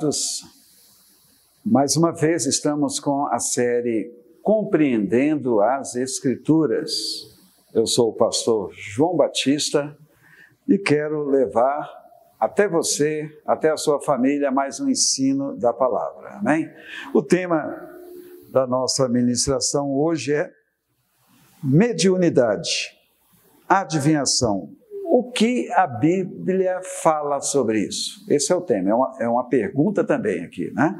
amados, mais uma vez estamos com a série Compreendendo as Escrituras. Eu sou o pastor João Batista e quero levar até você, até a sua família, mais um ensino da palavra, amém? O tema da nossa ministração hoje é mediunidade, adivinhação. O que a Bíblia fala sobre isso? Esse é o tema, é uma pergunta também aqui, né?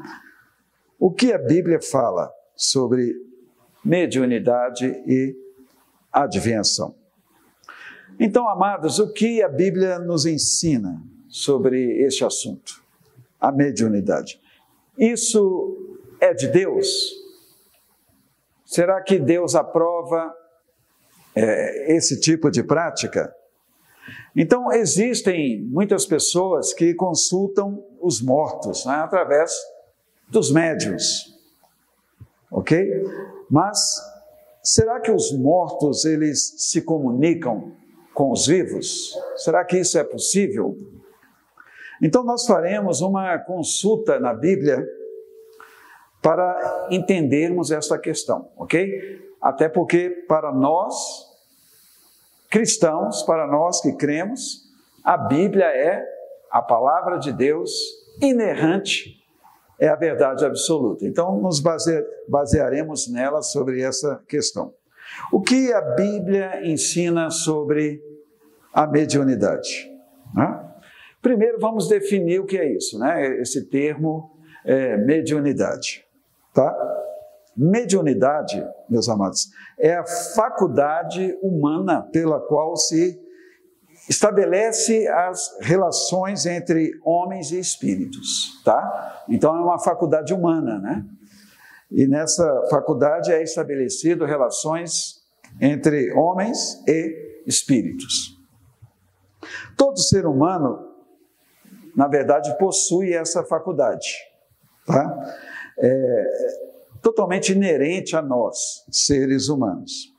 O que a Bíblia fala sobre mediunidade e adivinhação? Então, amados, o que a Bíblia nos ensina sobre este assunto? A mediunidade. Isso é de Deus? Será que Deus aprova esse tipo de prática? Então, existem muitas pessoas que consultam os mortos, né, através dos médiuns, ok? Mas, será que os mortos, eles se comunicam com os vivos? Será que isso é possível? Então, nós faremos uma consulta na Bíblia para entendermos esta questão, ok? Até porque, para nós cristãos, para nós que cremos, a Bíblia é a palavra de Deus inerrante, é a verdade absoluta. Então, nos basearemos nela sobre essa questão. O que a Bíblia ensina sobre a mediunidade? Primeiro, vamos definir o que é isso, né? Esse termo mediunidade, tá? Mediunidade, meus amados, é a faculdade humana pela qual se estabelece as relações entre homens e espíritos, tá? Então é uma faculdade humana, né? E nessa faculdade é estabelecido relações entre homens e espíritos. Todo ser humano, na verdade, possui essa faculdade, tá? Totalmente inerente a nós, seres humanos.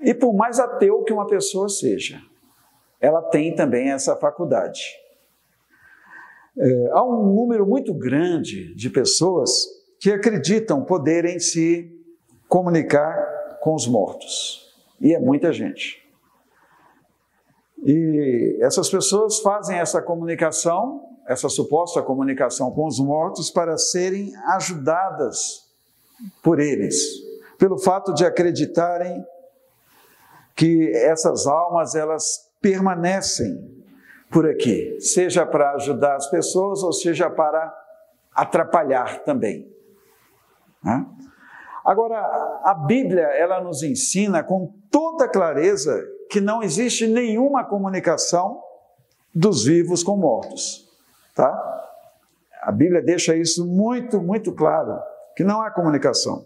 E por mais ateu que uma pessoa seja, ela tem também essa faculdade. Há um número muito grande de pessoas que acreditam poderem se comunicar com os mortos. E é muita gente. E essas pessoas fazem essa comunicação, essa suposta comunicação com os mortos, para serem ajudadas por eles, pelo fato de acreditarem que essas almas, elas permanecem por aqui, seja para ajudar as pessoas ou seja para atrapalhar também. Agora, a Bíblia, ela nos ensina com toda clareza que não existe nenhuma comunicação dos vivos com mortos. Tá? A Bíblia deixa isso muito, muito claro, que não há comunicação.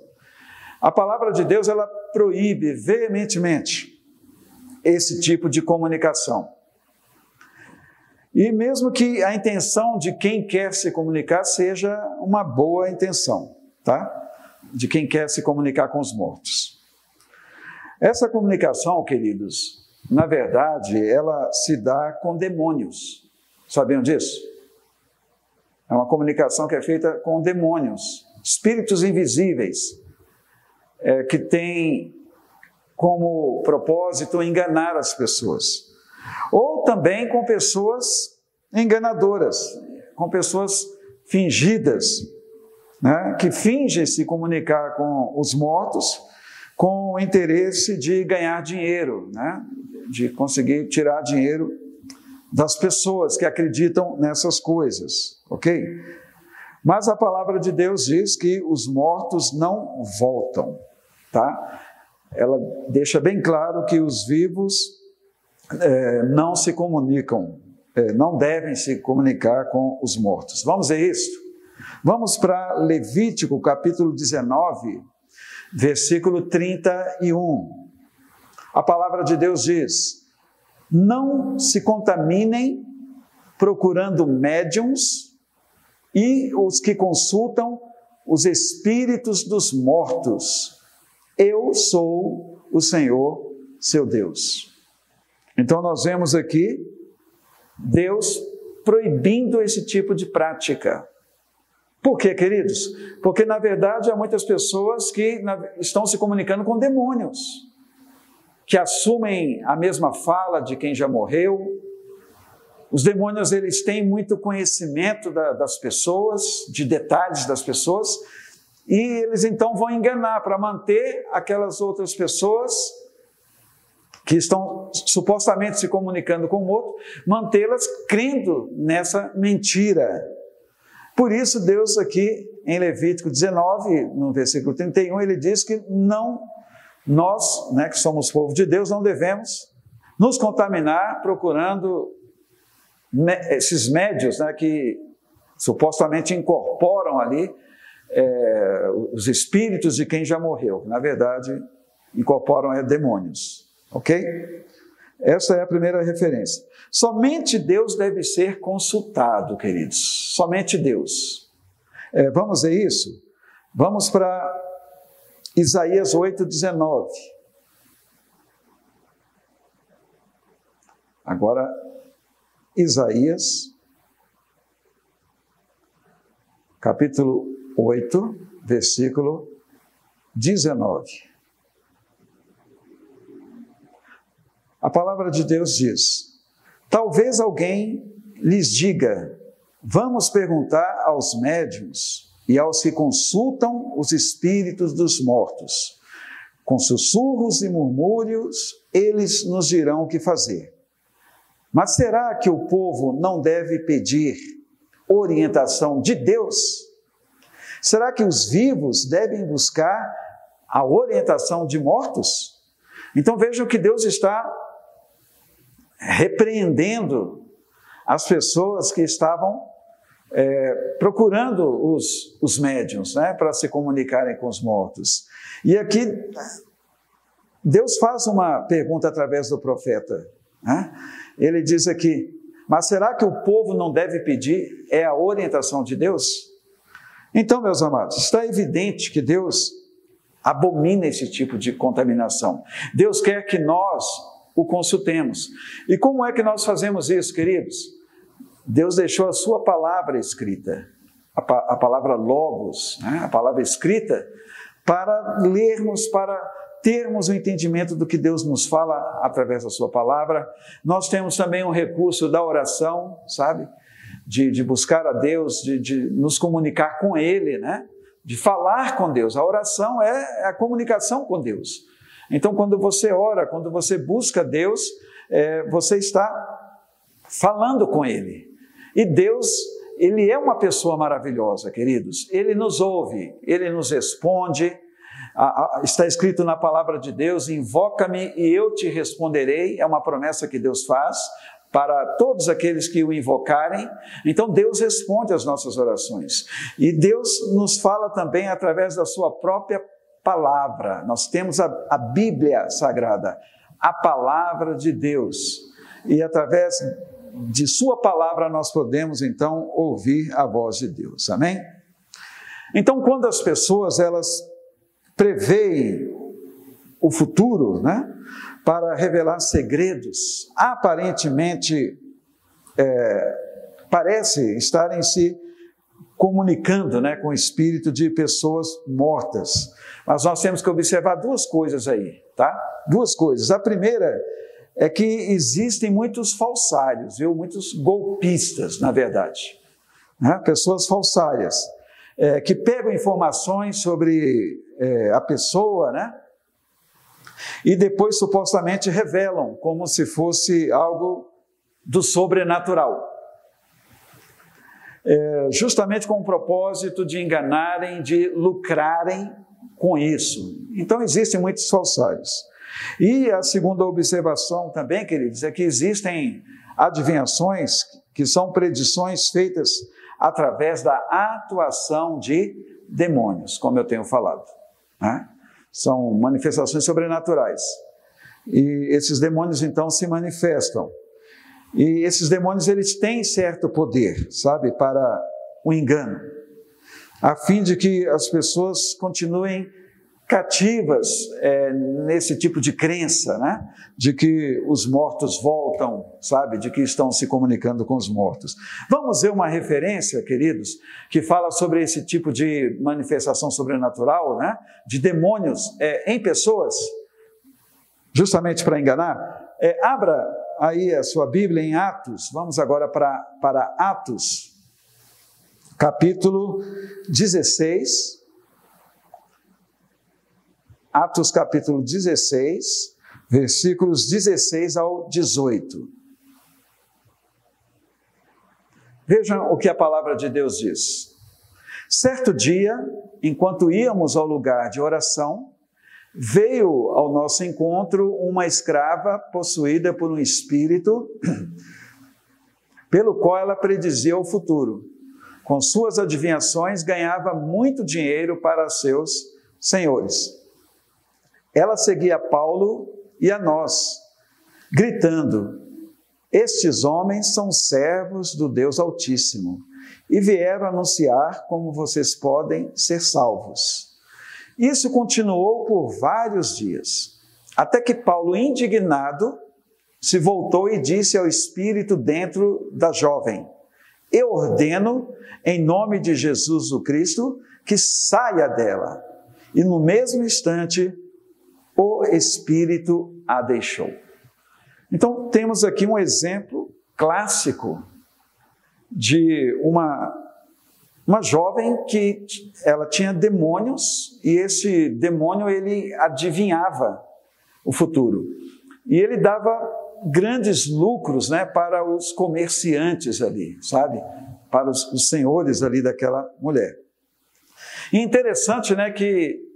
A palavra de Deus, ela proíbe veementemente esse tipo de comunicação. E mesmo que a intenção de quem quer se comunicar seja uma boa intenção, tá? De quem quer se comunicar com os mortos. Essa comunicação, queridos, na verdade, ela se dá com demônios. Sabiam disso? É uma comunicação que é feita com demônios, espíritos invisíveis, que têm como propósito enganar as pessoas. Ou também com pessoas enganadoras, com pessoas fingidas, né, que fingem se comunicar com os mortos com o interesse de ganhar dinheiro, né, de conseguir tirar dinheiro das pessoas que acreditam nessas coisas, ok? Mas a palavra de Deus diz que os mortos não voltam, tá? Ela deixa bem claro que os vivos não se comunicam, não devem se comunicar com os mortos. Vamos ver isso? Vamos para Levítico, capítulo 19, versículo 31. A palavra de Deus diz: não se contaminem procurando médiuns e os que consultam os espíritos dos mortos. Eu sou o Senhor, seu Deus. Então nós vemos aqui Deus proibindo esse tipo de prática. Por quê, queridos? Porque, na verdade, há muitas pessoas que estão se comunicando com demônios, que assumem a mesma fala de quem já morreu. Os demônios, eles têm muito conhecimento das pessoas, de detalhes das pessoas, e eles então vão enganar para manter aquelas outras pessoas que estão supostamente se comunicando com o outro, mantê-las crendo nessa mentira. Por isso, Deus aqui em Levítico 19, no versículo 31, ele diz que nós, que somos povo de Deus, não devemos nos contaminar procurando esses médios, que supostamente incorporam ali os espíritos de quem já morreu. Na verdade, incorporam demônios. Ok? Essa é a primeira referência. Somente Deus deve ser consultado, queridos. Somente Deus. Vamos ver isso? Vamos para Isaías 8:19. Agora, Isaías, capítulo 8, versículo 19. A palavra de Deus diz: talvez alguém lhes diga, vamos perguntar aos médiuns e aos que consultam os espíritos dos mortos. Com sussurros e murmúrios, eles nos dirão o que fazer. Mas será que o povo não deve pedir orientação de Deus? Será que os vivos devem buscar a orientação de mortos? Então vejam que Deus está repreendendo as pessoas que estavam procurando os médiuns, para se comunicarem com os mortos. E aqui Deus faz uma pergunta através do profeta. Ele diz aqui, mas será que o povo não deve pedir a orientação de Deus? Então, meus amados, está evidente que Deus abomina esse tipo de contaminação. Deus quer que nós o consultemos. E como é que nós fazemos isso, queridos? Deus deixou a sua palavra escrita, a palavra logos, a palavra escrita, para lermos, para termos o entendimento do que Deus nos fala através da sua palavra. Nós temos também um recurso da oração, de buscar a Deus, de nos comunicar com Ele, de falar com Deus. A oração é a comunicação com Deus. Então, quando você ora, quando você busca Deus, você está falando com Ele. E Deus, Ele é uma pessoa maravilhosa, queridos. Ele nos ouve, Ele nos responde. Está escrito na palavra de Deus, invoca-me e eu te responderei. É uma promessa que Deus faz para todos aqueles que o invocarem. Então Deus responde às nossas orações. E Deus nos fala também através da sua própria palavra. Nós temos a Bíblia Sagrada, a palavra de Deus. E através de sua palavra nós podemos então ouvir a voz de Deus. Amém? Então, quando as pessoas elas preveem o futuro, para revelar segredos, aparentemente parece estarem se comunicando, com o espírito de pessoas mortas. Mas nós temos que observar duas coisas aí, Duas coisas. A primeira é que existem muitos falsários, muitos golpistas, na verdade. Pessoas falsárias, que pegam informações sobre a pessoa, e depois supostamente revelam como se fosse algo do sobrenatural. Justamente com o propósito de enganarem, de lucrarem com isso. Então existem muitos falsários. E a segunda observação também, queridos, é que existem adivinhações que são predições feitas através da atuação de demônios, como eu tenho falado. São manifestações sobrenaturais. E esses demônios então se manifestam. E esses demônios eles têm certo poder, para o engano, a fim de que as pessoas continuem cativas nesse tipo de crença, né? De que os mortos voltam, sabe? De que estão se comunicando com os mortos. Vamos ver uma referência, queridos, que fala sobre esse tipo de manifestação sobrenatural, né? De demônios em pessoas, justamente para enganar. Abra aí a sua Bíblia em Atos, vamos agora para Atos, capítulo 16, Atos capítulo 16, versículos 16 ao 18. Vejam o que a palavra de Deus diz. Certo dia, enquanto íamos ao lugar de oração, veio ao nosso encontro uma escrava possuída por um espírito, pelo qual ela predizia o futuro. Com suas adivinhações, ganhava muito dinheiro para seus senhores. Ela seguia Paulo e a nós, gritando: estes homens são servos do Deus Altíssimo e vieram anunciar como vocês podem ser salvos. Isso continuou por vários dias, até que Paulo, indignado, se voltou e disse ao espírito dentro da jovem: eu ordeno, em nome de Jesus o Cristo, que saia dela. E no mesmo instante, o espírito a deixou. Então, temos aqui um exemplo clássico de uma jovem que ela tinha demônios, e esse demônio ele adivinhava o futuro. E ele dava grandes lucros, né, para os comerciantes ali, sabe? Para os senhores ali daquela mulher. E interessante, né, que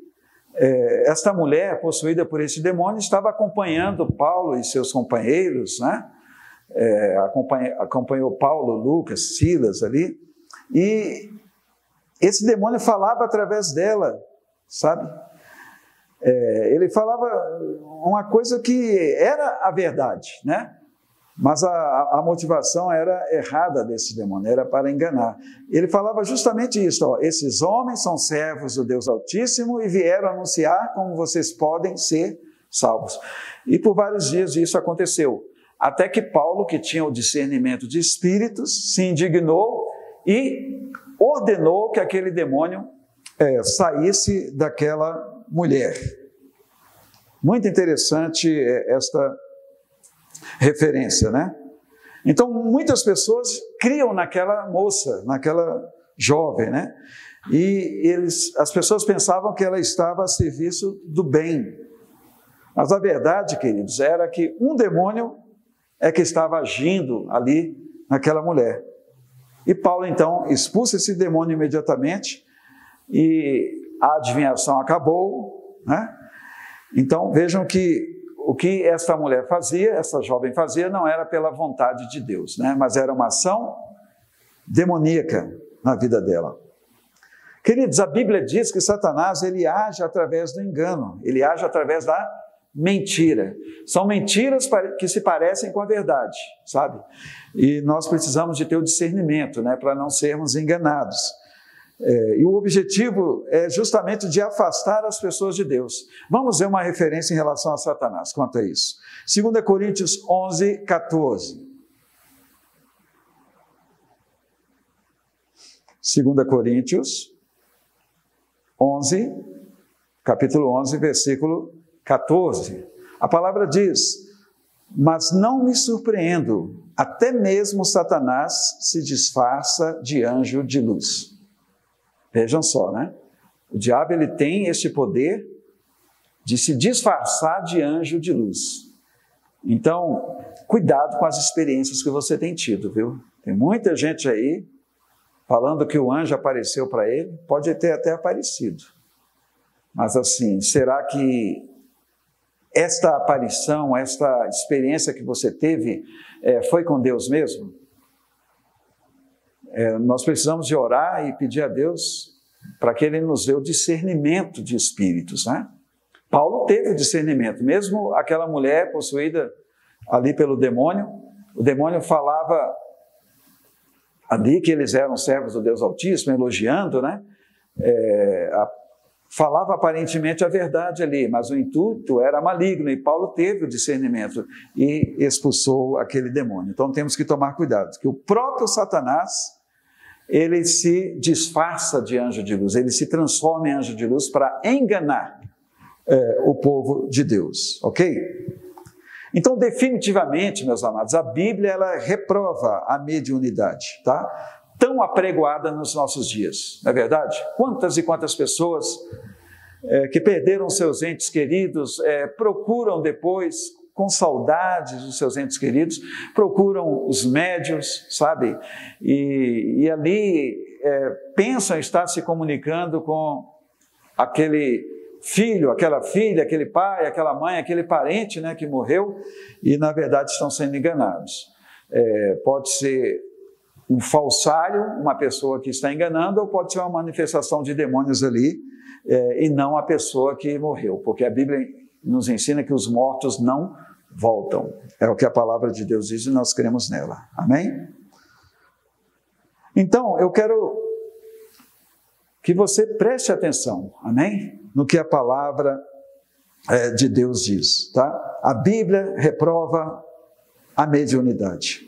esta mulher, possuída por esse demônio, estava acompanhando Paulo e seus companheiros, né? Acompanhou Paulo, Lucas, Silas ali, e esse demônio falava através dela, sabe? Ele falava uma coisa que era a verdade, né? Mas a motivação era errada desse demônio, era para enganar. Ele falava justamente isso: ó, esses homens são servos do Deus Altíssimo e vieram anunciar como vocês podem ser salvos. E por vários dias isso aconteceu, até que Paulo, que tinha o discernimento de espíritos, se indignou e ordenou que aquele demônio saísse daquela mulher. Muito interessante esta referência, né? Então, muitas pessoas criam naquela moça, naquela jovem, né? E as pessoas pensavam que ela estava a serviço do bem. Mas a verdade, queridos, era que um demônio é que estava agindo ali naquela mulher. E Paulo, então, expulsa esse demônio imediatamente e a adivinhação acabou, né? Então, vejam que o que esta mulher fazia, essa jovem fazia, não era pela vontade de Deus, né? Mas era uma ação demoníaca na vida dela. Queridos, a Bíblia diz que Satanás ele age através do engano, ele age através da mentira. São mentiras que se parecem com a verdade, sabe? E nós precisamos de ter o discernimento, né, para não sermos enganados. E o objetivo é justamente de afastar as pessoas de Deus. Vamos ver uma referência em relação a Satanás quanto a isso. 2 Coríntios 11, 14. 2 Coríntios 11, capítulo 11, versículo 14. A palavra diz: mas não me surpreendo, até mesmo Satanás se disfarça de anjo de luz. Vejam só, né? O diabo ele tem esse poder de se disfarçar de anjo de luz. Então, cuidado com as experiências que você tem tido, viu? Tem muita gente aí falando que o anjo apareceu para ele, pode ter até aparecido. Mas assim, será que esta aparição, esta experiência que você teve, foi com Deus mesmo? Nós precisamos de orar e pedir a Deus para que Ele nos dê o discernimento de espíritos, né? Paulo teve o discernimento, mesmo aquela mulher possuída ali pelo demônio, o demônio falava ali que eles eram servos do Deus Altíssimo, elogiando, né? falava aparentemente a verdade ali, mas o intuito era maligno, e Paulo teve o discernimento e expulsou aquele demônio. Então temos que tomar cuidado, que o próprio Satanás, ele se disfarça de anjo de luz, ele se transforma em anjo de luz para enganar o povo de Deus, ok? Então, definitivamente, meus amados, a Bíblia, ela reprova a mediunidade, tá? Tão apregoada nos nossos dias, não é verdade? Quantas e quantas pessoas que perderam seus entes queridos, procuram depois, com saudades dos seus entes queridos, procuram os médiuns, sabe? E ali pensam estar se comunicando com aquele filho, aquela filha, aquele pai, aquela mãe, aquele parente, né, que morreu, e na verdade estão sendo enganados. Pode ser um falsário, uma pessoa que está enganando, ou pode ser uma manifestação de demônios ali, e não a pessoa que morreu, porque a Bíblia nos ensina que os mortos não voltam. É o que a palavra de Deus diz e nós cremos nela. Amém? Então, eu quero que você preste atenção, amém? No que a palavra de Deus diz, tá? A Bíblia reprova a mediunidade.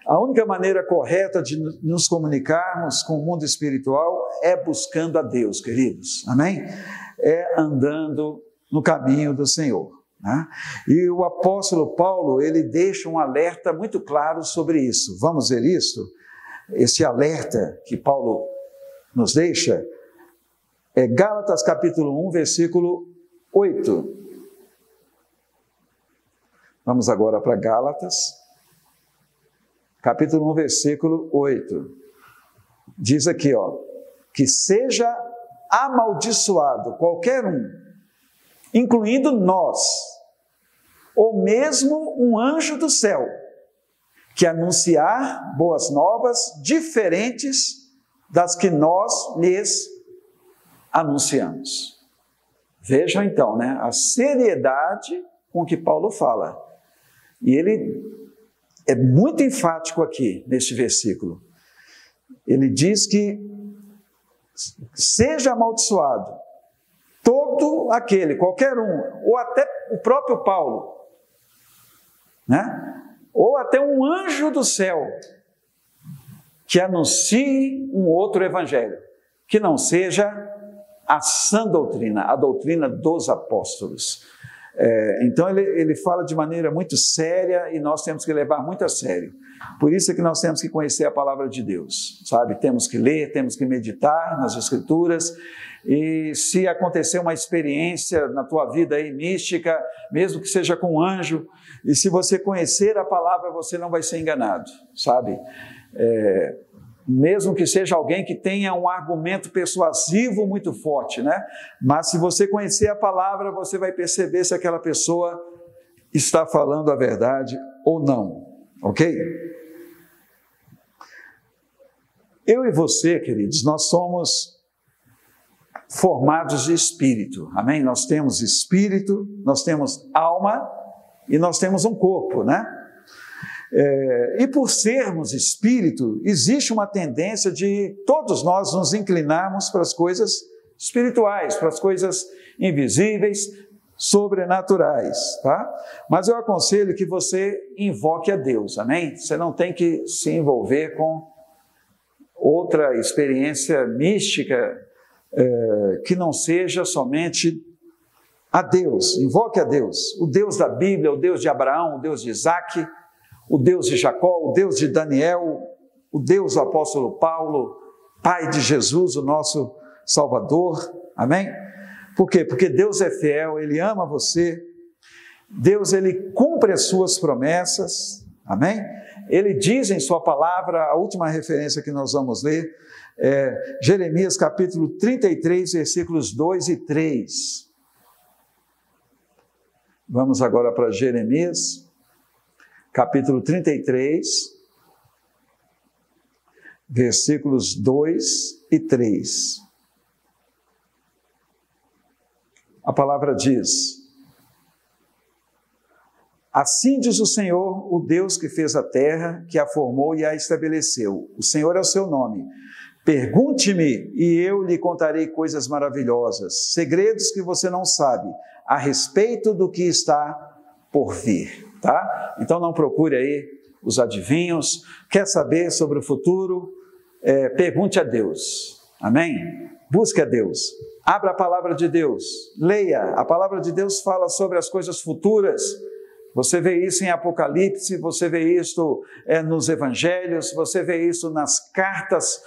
A única maneira correta de nos comunicarmos com o mundo espiritual é buscando a Deus, queridos, amém? É andando no caminho do Senhor, né? E o apóstolo Paulo, ele deixa um alerta muito claro sobre isso. Vamos ver isso? Esse alerta que Paulo nos deixa é Gálatas capítulo 1, versículo 8. Vamos agora para Gálatas, capítulo 1, versículo 8. Diz aqui, ó, que seja amaldiçoado qualquer um, incluindo nós, ou mesmo um anjo do céu, que anunciar boas novas diferentes das que nós lhes anunciamos. Vejam então, né, a seriedade com que Paulo fala. E ele é muito enfático aqui, neste versículo. Ele diz que seja amaldiçoado todo aquele, qualquer um, ou até o próprio Paulo, né? Ou até um anjo do céu, que anuncie um outro evangelho, que não seja a sã doutrina, a doutrina dos apóstolos. Então ele fala de maneira muito séria e nós temos que levar muito a sério. Por isso é que nós temos que conhecer a palavra de Deus, sabe? Temos que ler, temos que meditar nas Escrituras, e se acontecer uma experiência na tua vida aí mística, mesmo que seja com um anjo, e se você conhecer a palavra, você não vai ser enganado, sabe? Mesmo que seja alguém que tenha um argumento persuasivo muito forte, né? Mas se você conhecer a palavra, você vai perceber se aquela pessoa está falando a verdade ou não, ok? Eu e você, queridos, nós somos formados de espírito, amém? Nós temos espírito, nós temos alma e nós temos um corpo, né? E por sermos espírito, existe uma tendência de todos nós nos inclinarmos para as coisas espirituais, para as coisas invisíveis, sobrenaturais, tá? Mas eu aconselho que você invoque a Deus, amém? Você não tem que se envolver com outra experiência mística que não seja somente a Deus. Invoque a Deus, o Deus da Bíblia, o Deus de Abraão, o Deus de Isaac, o Deus de Jacó, o Deus de Daniel, o Deus do apóstolo Paulo, Pai de Jesus, o nosso Salvador, amém? Por quê? Porque Deus é fiel, Ele ama você, Deus, Ele cumpre as suas promessas, amém? Ele diz em sua palavra, a última referência que nós vamos ler, Jeremias capítulo 33, versículos 2 e 3. Vamos agora para Jeremias, capítulo 33, versículos 2 e 3. A palavra diz: assim diz o Senhor, o Deus que fez a terra, que a formou e a estabeleceu. O Senhor é o seu nome. Pergunte-me e eu lhe contarei coisas maravilhosas, segredos que você não sabe a respeito do que está por vir, tá? Então não procure aí os adivinhos. Quer saber sobre o futuro? Pergunte a Deus, amém? Busque a Deus, abra a palavra de Deus, leia, a palavra de Deus fala sobre as coisas futuras. Você vê isso em Apocalipse, você vê isso nos Evangelhos, você vê isso nas cartas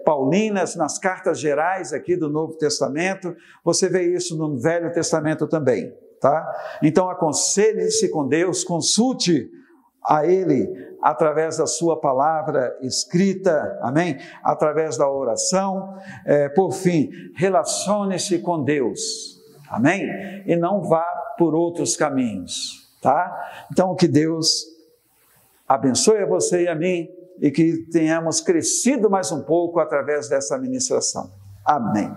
paulinas, nas cartas gerais aqui do Novo Testamento, você vê isso no Velho Testamento também, tá? Então aconselhe-se com Deus, consulte a Ele através da sua palavra escrita, amém? Através da oração, por fim, relacione-se com Deus, amém? E não vá por outros caminhos, tá? Então que Deus abençoe a você e a mim e que tenhamos crescido mais um pouco através dessa ministração. Amém.